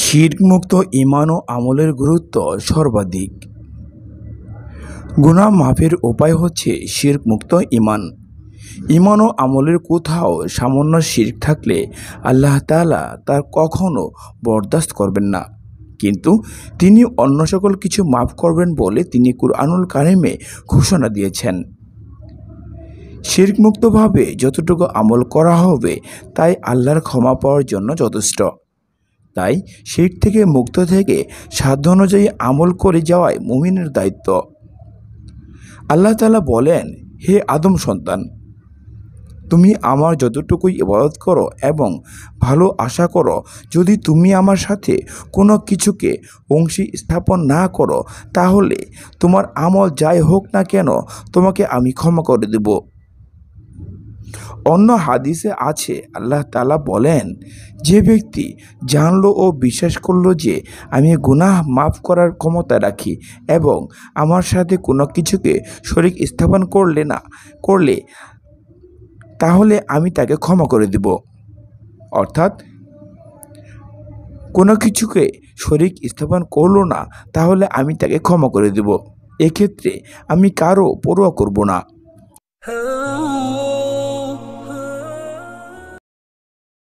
শিরকমুক্ত ঈমান ও আমলের গুরুত্ব সর্বাধিক। গুনাহ মাফের উপায় হচ্ছে শিরকমুক্ত ঈমান। ঈমান ও আমলের কোথাও সামান্য শিরক থাকলে আল্লাহ তাআলা তার কখনো বরদাস্ত করবেন না, কিন্তু তিনি অন্য সকল কিছু মাফ করবেন বলে তিনি কুরআনুল কারিমে ঘোষণা দিয়েছেন। শিরকমুক্তভাবে যতটুকু আমল করা হবে তাই আল্লাহর ক্ষমা পাওয়ার জন্য যথেষ্ট। তাই শিরক থেকে মুক্ত থেকে সাধ্য অনুযায়ী আমল করে যাওয়াই মুমিনের দায়িত্ব। আল্লাহ তাআলা বলেন, হে আদম সন্তান, তুমি আমার যতটুকুই ইবাদত করো এবং ভালো আশা করো, যদি তুমি আমার সাথে কোনো কিছুকে অংশী স্থাপন না করো তাহলে তোমার আমল যাই হোক না কেন তোমাকে আমি ক্ষমা করে দেব। অন্য হাদিসে আছে, আল্লাহ তাআলা বলেন, যে ব্যক্তি জানলো ও বিশ্বাস করলো যে আমি গুনাহ মাফ করার ক্ষমতা রাখি এবং আমার সাথে কোনো কিছুকে শরীক স্থাপন করলে তাহলে আমি তাকে ক্ষমা করে দেব। অর্থাৎ কোনো কিছুকে শরীক স্থাপন করলো না তাহলে আমি তাকে ক্ষমা করে দেব। এক্ষেত্রে আমি কারো পরোয়া করব না।